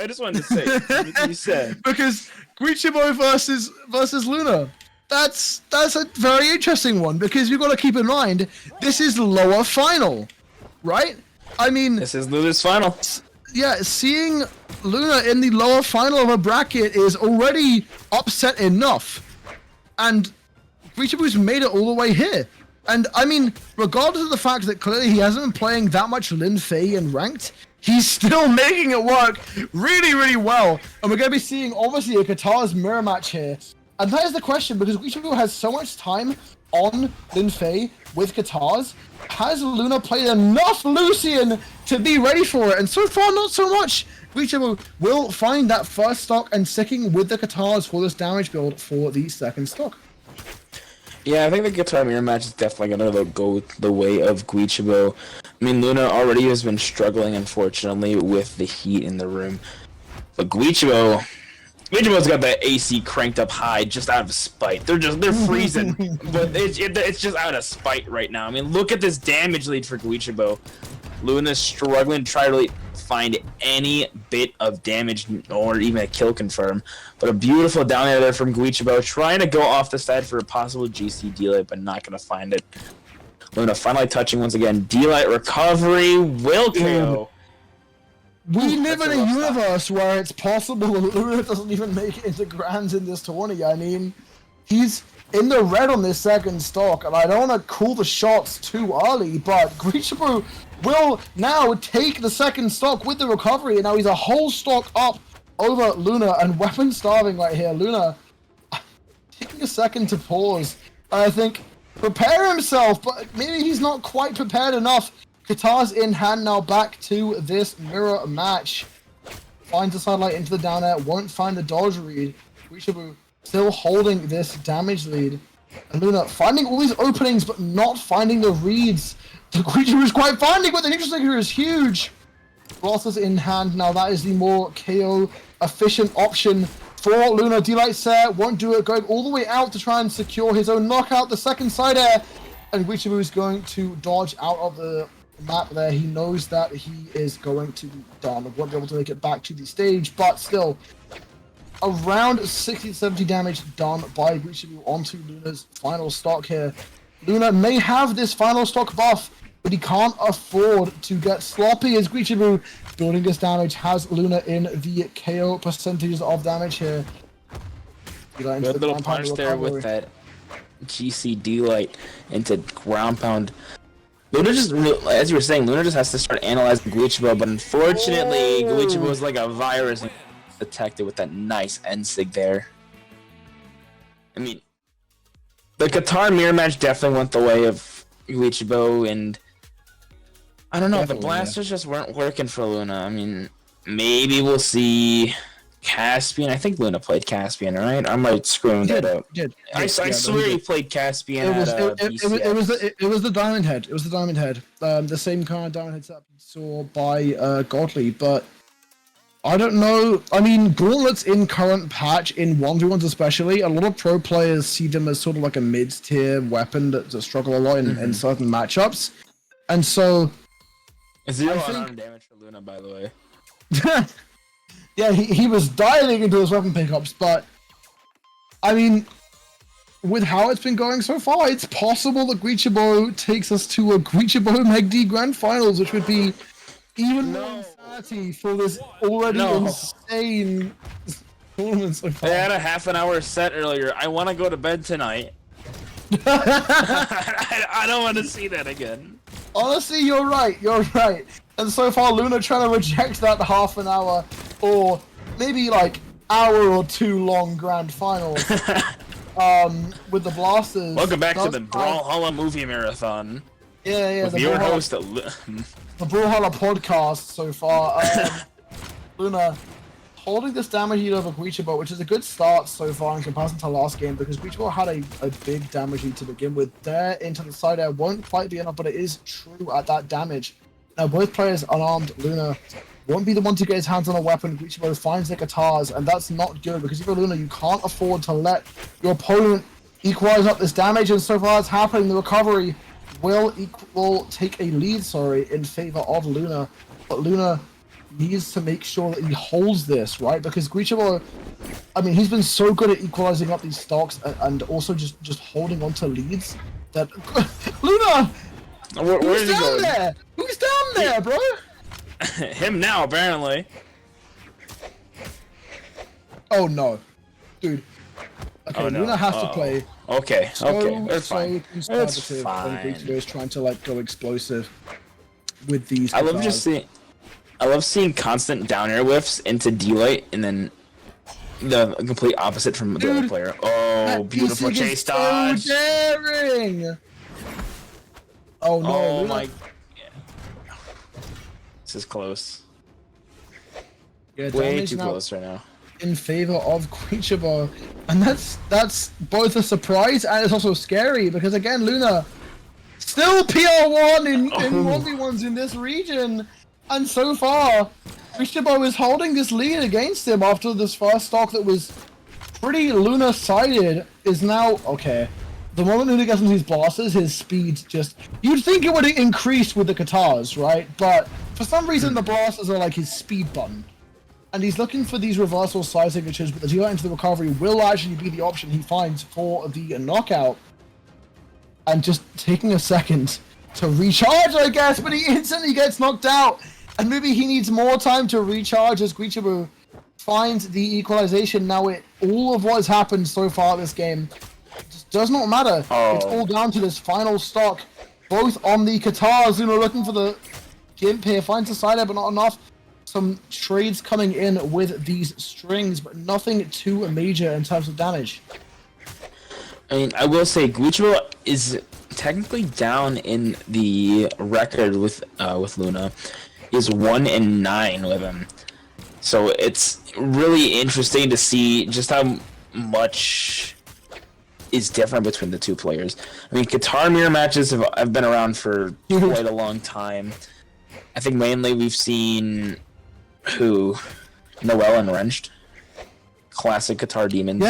I just wanted to say what you said. Because Guichabou versus Luna. That's a very interesting one because you've got to keep in mind this is lower final, right? I mean, This is Luna's final. Yeah, seeing Luna in the lower final of a bracket is already upset enough, and Guichabou's made it all the way here. And I mean, regardless of the fact that clearly he hasn't been playing that much Lin Fei in ranked, he's still making it work really, really well. And we're going to be seeing obviously a Qatar's mirror match here. And that is the question, because Guichabou has so much time on Lin Fei with Qatar's. Has Luna played enough Lucian to be ready for it? And so far, not so much. Guichabou will find that first stock and sticking with the Qatar's for this damage build for the second stock. Yeah, I think the Guitar Mirror match is definitely going to go the way of Guichabou. I mean, Luna already has been struggling, unfortunately, with the heat in the room. But Guichabou's got that AC cranked up high just out of spite. They're freezing, but it's just out of spite right now. I mean, look at this damage lead for Guichabou. Luna's struggling to try to really find any bit of damage or even a kill confirm. But a beautiful down air there from Guichabou, trying to go off the side for a possible GC D-Light, but not going to find it. Luna finally touching once again. D-Light recovery will KO. We live in a universe where it's possible that Luna doesn't even make it into grands in this tourney. I mean, he's in the red on this second stock, and I don't want to call the shots too early, but Guichabou will now take the second stock with the recovery, and now he's a whole stock up over Luna, and weapon starving right here. Luna taking a second to pause, I think, prepare himself, but maybe he's not quite prepared enough. Qatar's in hand now, back to this mirror match. Finds the sidelight into the down air, won't find the dodge read. Guichabou still holding this damage lead. And Luna finding all these openings, but not finding the reads. Guichabou's quite finding, but the neutral sticker is huge. Blasters in hand now, that is the more KO efficient option for Luna. D-Light Sair won't do it, going all the way out to try and secure his own knockout. The second side air, and Guichabou is going to dodge out of the map there. He knows that he is going to be done. Won't be able to make it back to the stage, but still around 60-70 damage done by Guichabou onto Luna's final stock here. Luna may have this final stock buff, but he can't afford to get sloppy as Guichabou building this damage has Luna in the KO percentages of damage here. Good little punch there with that GC D-Light into ground pound. Luna just, as you were saying, Luna just has to start analyzing Guichabou, but unfortunately, Guichabou is like a virus and detected with that nice end sig there. I mean, the Qatar mirror match definitely went the way of Guichabou, and I don't know, the blasters just weren't working for Luna. I mean, maybe we'll see Caspian. I think Luna played Caspian, right? I might screw that up. I swear he played Caspian. It was the Diamond Head. It was the Diamond Head. The same kind of Diamond Head setup you saw by Godly, but I don't know. I mean, Gauntlets in current patch, in 1v1s especially, a lot of pro players see them as sort of like a mid-tier weapon that struggle a lot in certain matchups. And so... Zero unarmed damage for Luna, by the way. Yeah, he was diving into those weapon pickups, but... I mean, with how it's been going so far, it's possible that Guichabou takes us to a Guichabou Meg-D Grand Finals, which would be even more insanity for this already insane tournament so far. They had a half-an-hour set earlier. I want to go to bed tonight. I don't want to see that again. Honestly, you're right. And so far, Luna trying to reject that half an hour or maybe like hour or two long grand final with the blasters. Welcome back to the Brawlhalla movie marathon. Yeah. With your host, the Brawlhalla podcast so far. Luna holding this damage lead over Guichabou, which is a good start so far in comparison to last game, because Guichabou had a big damage lead to begin with. There into the side air won't quite be enough, but it is true at that damage. Now both players unarmed. Luna won't be the one to get his hands on a weapon. Guichabou finds the guitars, and that's not good, because if you're Luna, you can't afford to let your opponent equalize up this damage, and so far it's happening. The recovery will take a lead, in favor of Luna, but Luna needs to make sure that he holds this, right? Because Guichabou, I mean, he's been so good at equalizing up these stocks and also just holding on to leads that... Luna! Where's he down going? there? Who's down there, bro? Him now, apparently. Oh, no. Dude. Okay, Oh, no. Luna has to play... Okay, okay, that's fine. Conservative It's fine. when Guichabou is trying to, like, go explosive with these I love guitars. just seeing... I love seeing constant down air whiffs into D-Light, and then the complete opposite from the other player. Oh, beautiful chase dodge! So daring! Oh no! Oh Luna. my! Yeah. This is close. Yeah, Way damage too now close right now. in favor of Guichabou, and that's both a surprise and it's also scary because again, Luna still PR1 in 1v1s in this region, and so far, Guichabou is holding this lead against him after this first stock that was pretty Luna-sided is now okay. The moment Luna gets into these bosses, his speed just... You'd think it would increase with the Katars, right? But for some reason, the blasters are like his speed button. And he's looking for these reversal side signatures, but the G-Light into the recovery will actually be the option he finds for the knockout. And just taking a second to recharge, I guess, but he instantly gets knocked out. And maybe he needs more time to recharge as Guichabou finds the equalization. Now, all of what has happened so far this game just does not matter. Oh. It's all down to this final stock, both on the Katars. Luna looking for the Gimp here, finds the side air, but not enough. Some trades coming in with these strings, but nothing too major in terms of damage. I mean, I will say Guichabou is technically down in the record with Luna. Is 1-9 with him, so it's really interesting to see just how much is different between the two players. I mean, Qatar mirror matches have been around for quite a long time. I think mainly we've seen Noel and Wrenched, classic Qatar demons.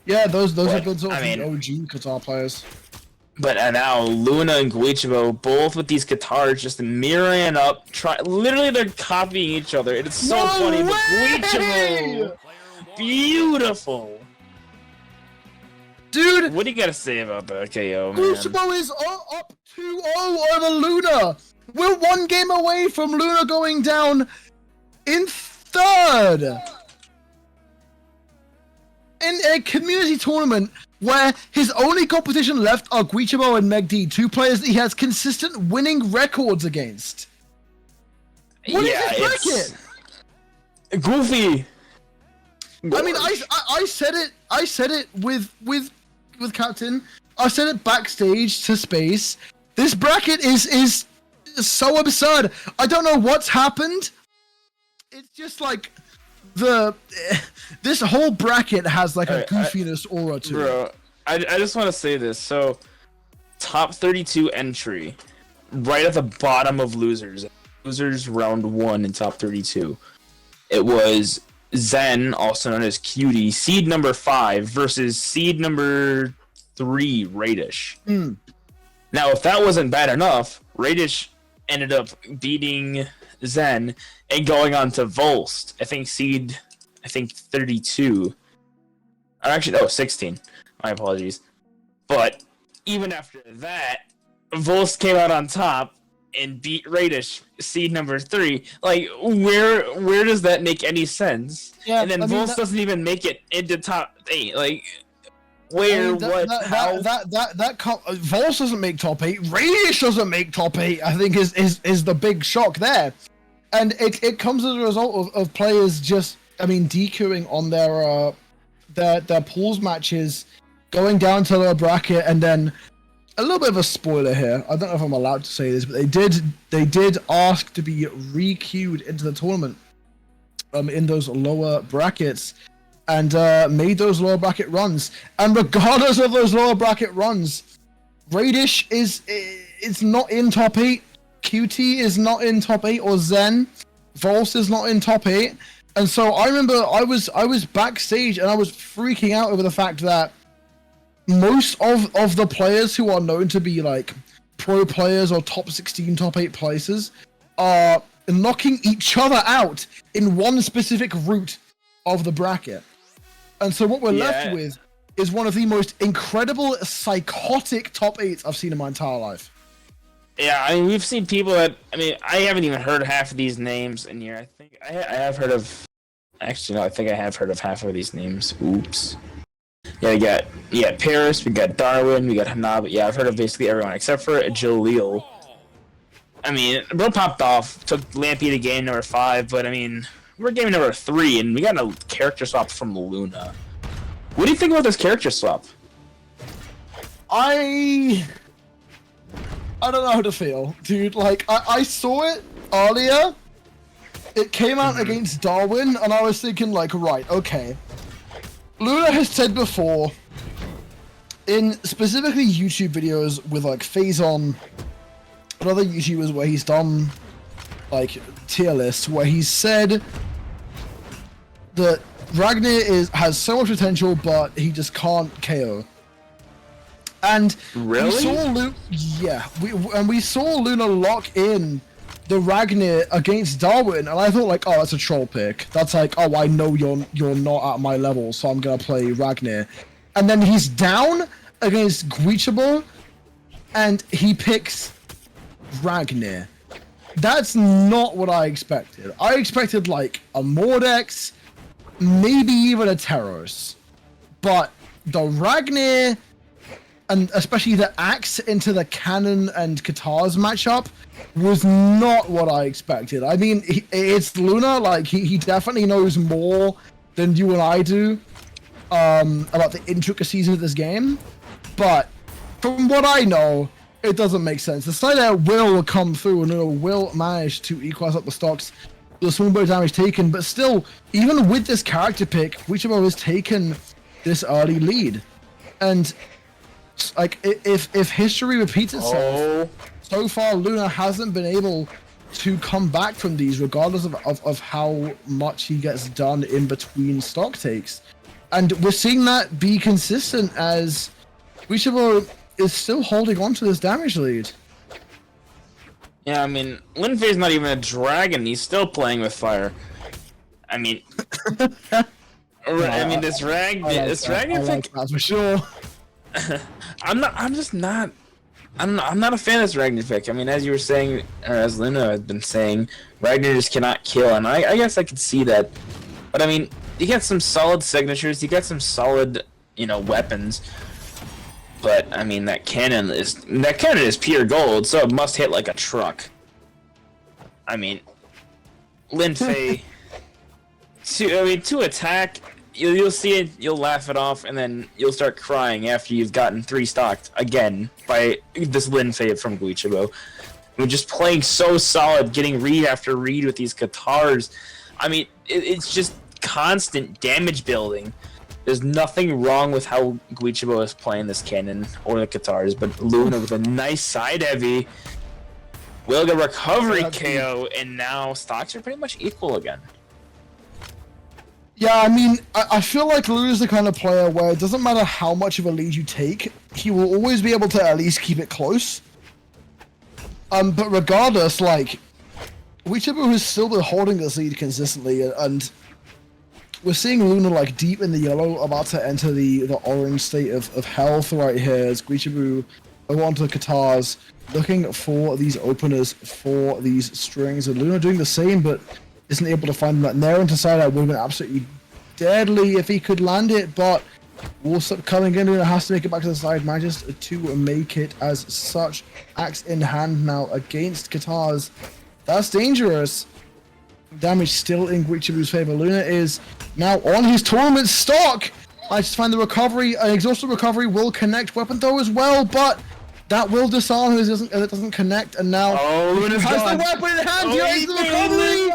Yeah, those But, are good sort of I mean, OG Qatar players. But now Luna and Guichabou, both with these Qatars, just mirroring up. Literally, they're copying each other. It's so funny. But Guichabou, beautiful, dude. What do you gotta say about that KO, man? Guichabou is up 2-0 over Luna. We're one game away from Luna going down in third in a community tournament where his only competition left are Guichabou and Megd, two players that he has consistent winning records against. What is his bracket? Goofy. I mean, I said it with Captain. I said it backstage to Space. This bracket is so absurd. I don't know what's happened. It's just like this whole bracket has like a goofiness aura to it. Bro, I just want to say this. So, top 32 entry, right at the bottom of losers. Losers round 1 in top 32. It was Zen, also known as Cutie, seed number 5 versus seed number 3, Radish. Now, if that wasn't bad enough, Radish ended up beating Zen and going on to Volst. I think seed 32. Or actually, 16. My apologies. But even after that, Volst came out on top and beat Radish, seed number 3. Like, where does that make any sense? Yeah, and then Volst doesn't even make it into top 8. Like, where, how? Volst doesn't make top 8. Radish doesn't make top 8. I think is the big shock there, and it comes as a result of players just, I mean, DQing on their pools matches, going down to their bracket, and then a little bit of a spoiler here. I don't know if I'm allowed to say this, but they did ask to be re-queued into the tournament, in those lower brackets, and made those lower bracket runs. And regardless of those lower bracket runs, Radish is not in top 8. QT is not in top 8, or Zen. Volst is not in top 8. And so I remember I was backstage and I was freaking out over the fact that most of the players who are known to be like pro players or top 16, top 8 places are knocking each other out in one specific route of the bracket. And so what we're left with is one of the most incredible, psychotic top 8s I've seen in my entire life. Yeah, I mean, we've seen people that... I mean, I haven't even heard half of these names in here. I think I have heard of... Actually, no, I think I have heard of half of these names. Oops. Yeah, we got Paris, we got Darwin, we got Hanabi. Yeah, I've heard of basically everyone except for Jaleel. I mean, bro popped off, took Lampy to game number 5, but I mean, we're game number 3, and we got a character swap from Luna. What do you think about this character swap? I don't know how to feel, dude. Like, I saw it earlier. It came out against Darwin, and I was thinking, like, right, okay. Luna has said before, in specifically YouTube videos with, like, Phazon and other YouTubers where he's done, like, tier lists, where he's said that Ragnar has so much potential, but he just can't KO. And really? we saw Luna lock in the Ragnar against Darwin, and I thought, like, oh, that's a troll pick. That's like, oh, I know you're not at my level, so I'm gonna play Ragnar. And then he's down against Guichabou, and he picks Ragnar. That's not what I expected. I expected, like, a Mordex, maybe even a Terros. But the Ragnar, and especially the Axe into the Cannon and Katars matchup, was not what I expected. I mean, it's Luna, like, he definitely knows more than you and I do about the intricacies of this game, but from what I know, it doesn't make sense. The Slider will come through and Luna will manage to equalize up the stocks, the small bit of damage taken, but still, even with this character pick, Guichabou has taken this early lead. And like, if history repeats itself, so far Luna hasn't been able to come back from these, regardless of how much he gets done in between stock takes. And we're seeing that be consistent as Guichabou is still holding on to this damage lead. Yeah, I mean, Linfei's not even a dragon, he's still playing with fire. I mean... I mean, this dragon pick... That's for sure. I'm not a fan of this Ragnar pick. I mean, as you were saying, or as Luna had been saying, Ragnar just cannot kill, and I guess I could see that. But I mean, you get some solid signatures, you get some solid, weapons. But I mean, that cannon is pure gold, so it must hit like a truck. I mean, Linfei to attack. You'll see it, you'll laugh it off, and then you'll start crying after you've gotten 3 stocked again by this Linfei from Guichabou. We're just playing so solid, getting read after read with these Katars. I mean, it's just constant damage building. There's nothing wrong with how Guichabou is playing this cannon or the Katars, but Luna with a nice side heavy will get recovery KO, and now stocks are pretty much equal again. Yeah, I mean, I feel like Luna's the kind of player where it doesn't matter how much of a lead you take, he will always be able to at least keep it close. But regardless, like, Guichabou has still been holding this lead consistently, and we're seeing Luna, like, deep in the yellow, about to enter the orange state of health right here, as Guichabou onto the Katars, looking for these openers for these strings, and Luna doing the same, but isn't able to find that Nair into side. That would have been absolutely deadly if he could land it, but Warsup coming in, Luna has to make it back to the side, manages to make it as such. Axe in hand now against Katars. That's dangerous. Damage still in Guichabou's favor. Luna is now on his tournament stock. I just find the recovery, an exhausted recovery will connect weapon throw as well, but that will disarm him as it doesn't connect, and now Luna's has gone. the weapon in hand. He has the recovery.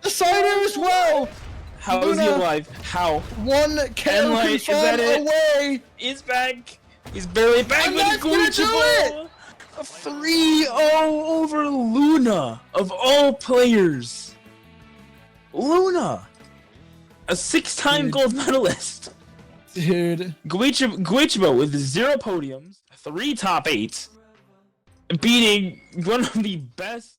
The Cider as well! How is he alive? How? One KO confirmed away! He's back! He's barely back with Guichabou! A 3-0 over Luna, of all players! Luna! A 6-time gold medalist! Dude. Guichabou with 0 podiums, 3 top 8s, beating one of the best